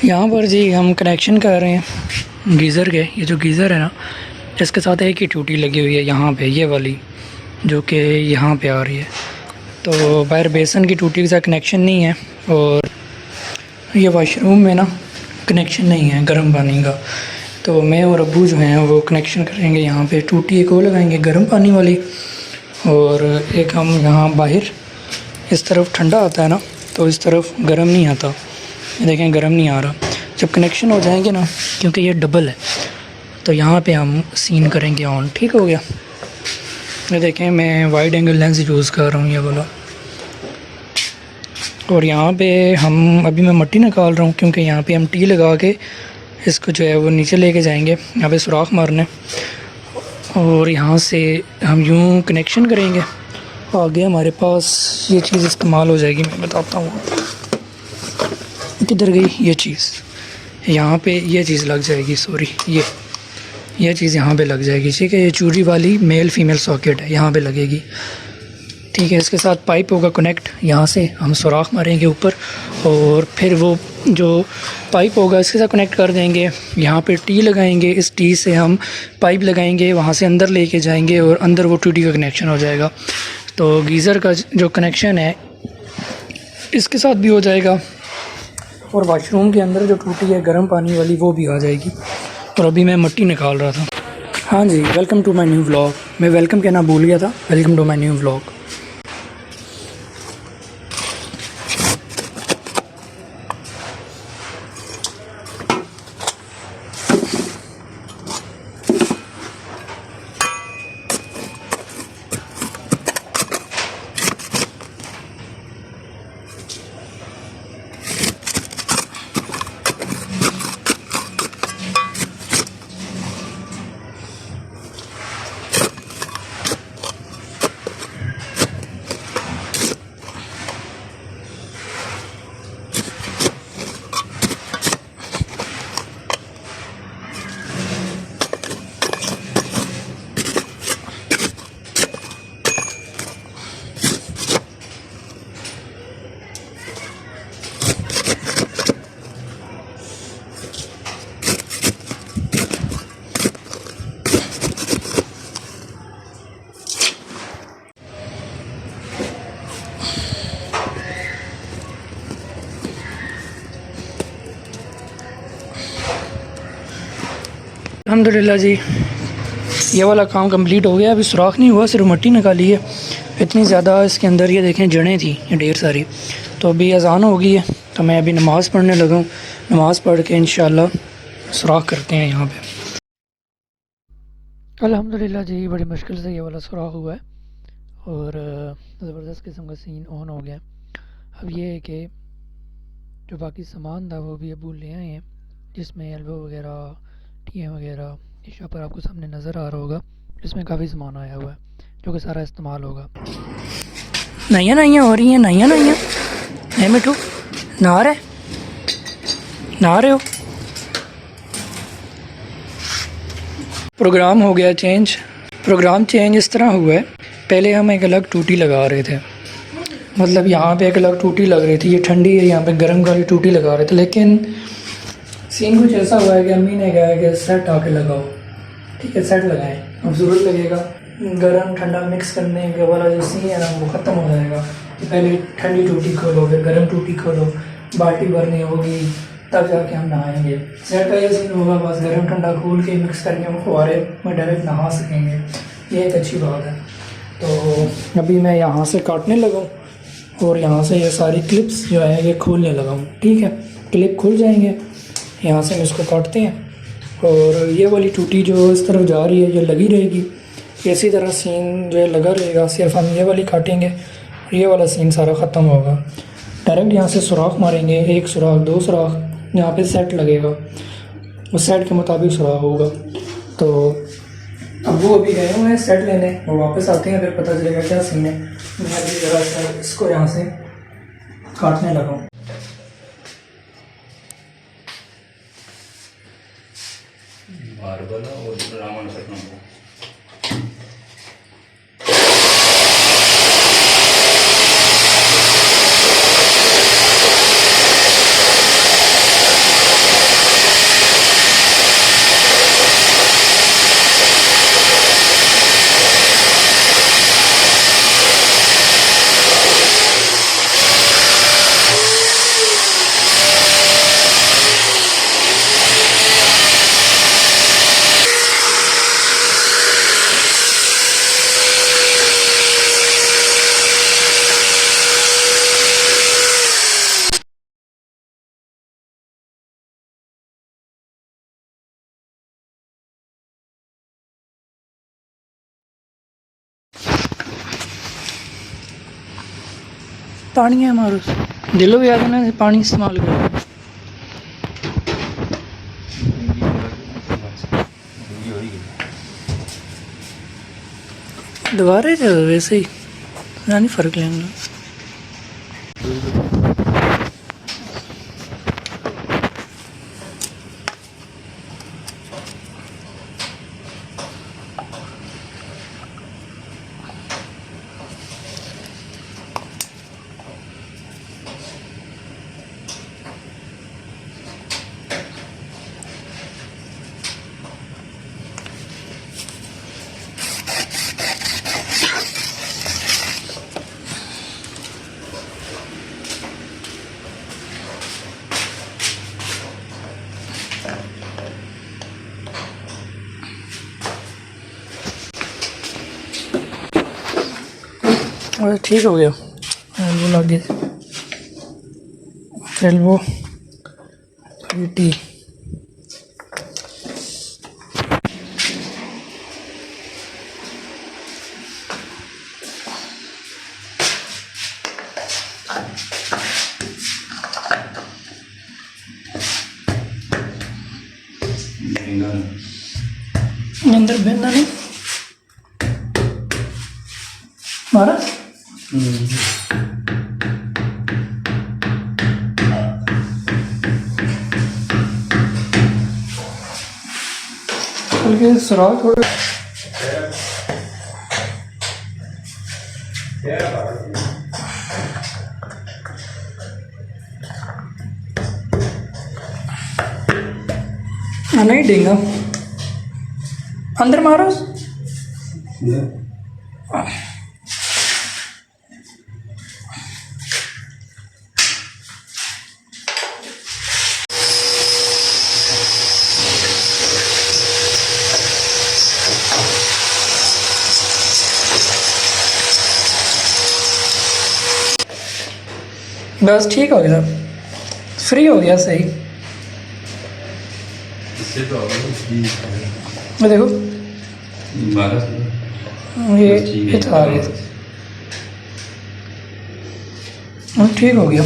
यहाँ पर जी हम कनेक्शन कर रहे हैं गीज़र के। ये जो गीज़र है ना, इसके साथ एक ही टूटी लगी हुई है यहाँ पे, ये वाली जो कि यहाँ पे आ रही है। तो बाहर बेसन की टूटी के साथ कनेक्शन नहीं है, और ये वाशरूम में ना कनेक्शन नहीं है गर्म पानी का। तो मैं और अब्बू जो हैं वो कनेक्शन करेंगे यहाँ पे। टूटी एक और लगाएंगे गर्म पानी वाली, और एक हम यहाँ बाहर इस तरफ ठंडा आता है ना, तो इस तरफ गर्म नहीं आता। ये देखें गर्म नहीं आ रहा। जब कनेक्शन हो जाएंगे ना, क्योंकि ये डबल है, तो यहाँ पे हम सीन करेंगे ऑन। ठीक हो गया। ये देखें मैं वाइड एंगल लेंस यूज़ कर रहा हूँ ये वाला। और यहाँ पे हम अभी मैं मट्टी निकाल रहा हूँ, क्योंकि यहाँ पे हम टी लगा के इसको जो है वो नीचे लेके जाएंगे। यहाँ पे सुराख मारने, और यहाँ से हम यूँ कनेक्शन करेंगे। आगे हमारे पास ये चीज़ इस्तेमाल हो जाएगी, मैं बताता हूँ। किधर गई ये चीज़? यहाँ पे ये चीज़ लग जाएगी, सॉरी, ये चीज़ यहाँ पे लग जाएगी। ठीक है, ये चूड़ी वाली मेल फीमेल सॉकेट है, यहाँ पे लगेगी। ठीक है, इसके साथ पाइप होगा कनेक्ट। यहाँ से हम सुराख मारेंगे ऊपर, और फिर वो जो पाइप होगा इसके साथ कनेक्ट कर देंगे। यहाँ पे टी लगाएंगे, इस टी से हम पाइप लगाएंगे, वहाँ से अंदर लेके जाएंगे, और अंदर वो टूटी का कनेक्शन हो जाएगा। तो गीज़र का जो कनेक्शन है इसके साथ भी हो जाएगा, और वाशरूम के अंदर जो टूटी है गर्म पानी वाली वो भी आ जाएगी। और अभी मैं मट्टी निकाल रहा था। हाँ जी, welcome to my new vlog. मैं वेलकम कहना भूल गया था। Welcome to my new vlog. अल्हम्दुलिल्लाह जी, ये वाला काम कंप्लीट हो गया। अभी सुराख नहीं हुआ, सिर्फ मट्टी निकाली है। इतनी ज़्यादा इसके अंदर ये देखें जड़ें थी, ये ढेर सारी। तो अभी अज़ान हो गई है, तो मैं अभी नमाज़ पढ़ने लगा हूँ। नमाज़ पढ़ के इंशाल्लाह सुराख करते हैं यहाँ पे। अल्हम्दुलिल्लाह जी, बड़ी मुश्किल से ये वाला सुराख हुआ है, और ज़बरदस्त किस्म का सीन ऑन हो गया। अब ये है कि जो बाकी सामान था वो भी अबू ले आए हैं, जिसमें एल्बो वगैरह, टियाँ वगैरह। शीशा पर आपको सामने नज़र आ रहा होगा, इसमें काफ़ी सामान आया हुआ है जो कि सारा इस्तेमाल होगा। नाइयाँ नाइयाँ हो रही हैं, नाइयाँ नाइयाँ है मिठू, नहा रहे हो। प्रोग्राम हो गया चेंज। प्रोग्राम चेंज इस तरह हुआ है, पहले हम एक अलग टूटी लगा रहे थे, मतलब यहाँ पे एक अलग टूटी लग रही थी। ये ठंडी है, यहाँ पे गर्म वाली टूटी लगा रहे थे। लेकिन सीन कुछ ऐसा हुआ है कि अम्मी ने कहा कि सेट आके लगाओ। ठीक है, सेट लगाएं, अब ज़रूरत लगेगा। गर्म ठंडा मिक्स करने के वाला जो सीन है ना वो ख़त्म हो जाएगा। कि पहले ठंडी टूटी खोलो, फिर गर्म टूटी खोलो, बाल्टी भरनी होगी, तब जाके हम नहाएंगे। सेट का ये सीन होगा, बस गर्म ठंडा खोल के मिक्स करके हम फुहारे में डायरेक्ट नहा सकेंगे। ये एक अच्छी बात है। तो अभी मैं यहाँ से काटने लगा, और यहाँ से ये सारी क्लिप्स जो है ये खोलने लगा हूँ। ठीक है, क्लिप खुल जाएंगे, यहाँ से हम इसको काटते हैं, और ये वाली टूटी जो इस तरफ जा रही है ये लगी रहेगी। इसी तरह सीन जो है लगा रहेगा, सिर्फ हम ये वाली काटेंगे और ये वाला सीन सारा ख़त्म होगा। डायरेक्ट यहाँ से सुराख मारेंगे, एक सुराख, दो सुराख, यहाँ पे सेट लगेगा, उस सेट के मुताबिक सुराख होगा। तो अब वो अभी गए हुए हैं सेट लेने, और वापस आते हैं, फिर पता चलेगा क्या सीन है। मैं अभी ज़रा सा इसको यहाँ से काटने लगा हूँ। और रावण पानी है हमारा दिलो भी आगे ना पानी इस्तेमाल करो। दोबारा तो वैसे ही नहीं फ़र्क लेंगे। और ठीक हो गया एल्बो लगे एल्बो टी अंदर बहना नहीं मारा बल्कि सुराख थोड़े नहीं देगा अंदर मारो बस ठीक हो गया फ्री हो गया सही। ये देखो ये था आ गया ठीक हो गया।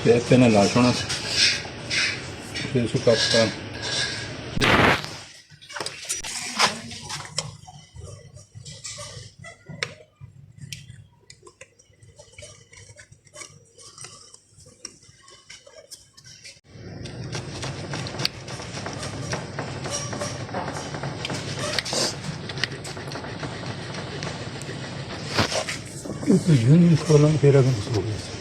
Appena lasciano su cappa. Tutto il giorno in colonna per la console.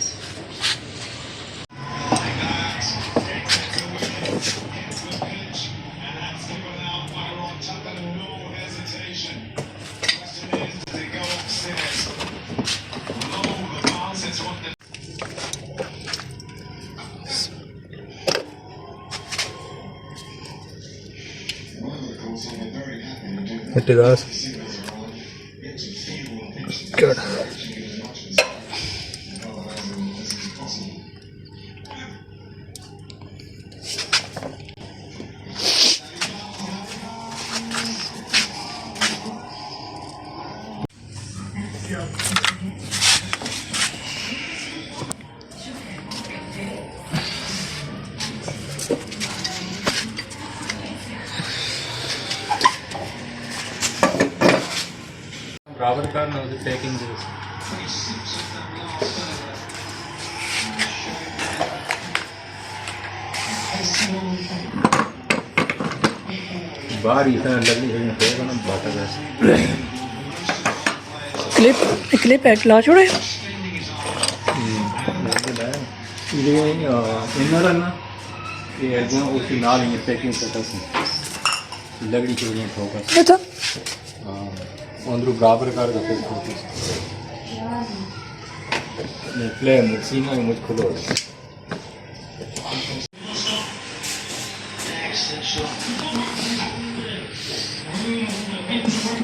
Mette gas. Good. Rubber car now is taking this. बाहर ही इतना लगी है ना ना बात है क्लिप एक ला छोड़े ये इनर है ना ये जो उसी नाल ये पैकिंग करता है लकड़ी की वजह फोकस अच्छा हां अंदर बराबर कर देते फोकस ये प्ले मशीन में मुझ खुलो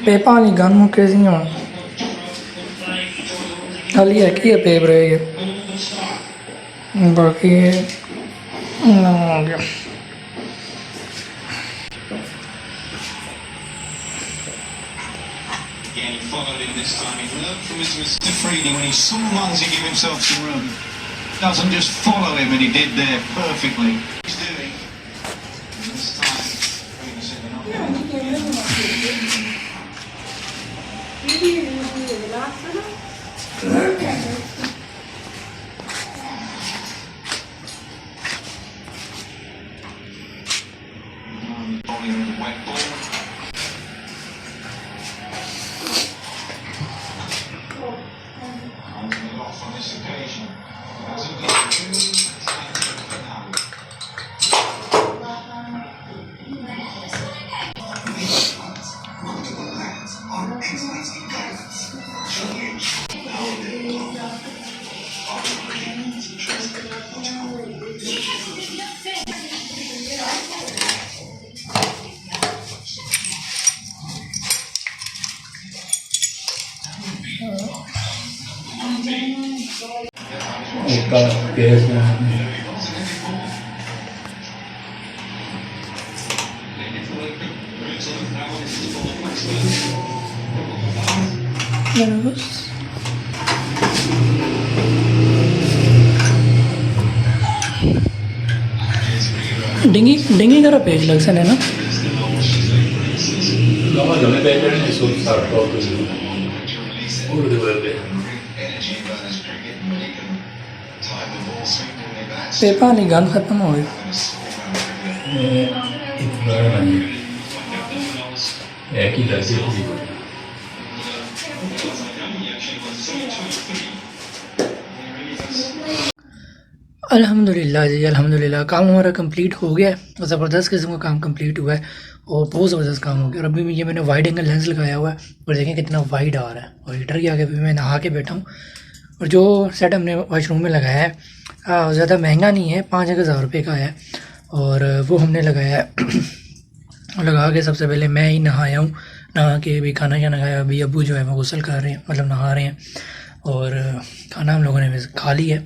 पेपा नहीं गन मुके सी हूँ हाली है कि पेप रहे बाकी आ गया this time. He learned from his Mr. Freedy when he saw Munsey give himself some room. Doesn't just follow him, and he did there perfectly. He's doing. And this time, Freedy said, bowling with a wet ball. Off on this occasion. As he did ऊपर gas में dinghy dinghy करा page लग से ना Lama da ne belirli soru sarf oldu. Orada böyle. Paper नहीं gun खत्म हो गई İtibaren hani. Ki dersi gibi. अल्हम्दुलिल्लाह जी अल्हम्दुलिल्लाह काम हमारा कंप्लीट हो गया है और ज़बरदस्त किस्म का काम कंप्लीट हुआ है और बहुत ज़बरदस्त काम हो गया और अभी ये मैंने वाइड एंगल लेंस लगाया हुआ है और देखें कितना वाइड आ रहा है और हीटर के आगे भी मैं नहा के बैठा हूँ और जो सेट हमने वॉशरूम में लगाया है ज़्यादा महंगा नहीं है 5,000 रुपये का है और वो हमने लगाया है लगा के सबसे पहले मैं ही नहाया हूँ नहा के भी खाना शाना खाया अभी अबू जो है वो गुस्ल कर रहे हैं मतलब नहा रहे हैं और खाना हम लोगों ने खा लिया है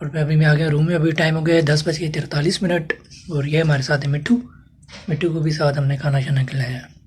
और अभी मैं आ गया रूम में अभी टाइम हो गया 10:43 और ये हमारे साथ है मिट्टू को भी साथ हमने खाना शाना खिलाया है।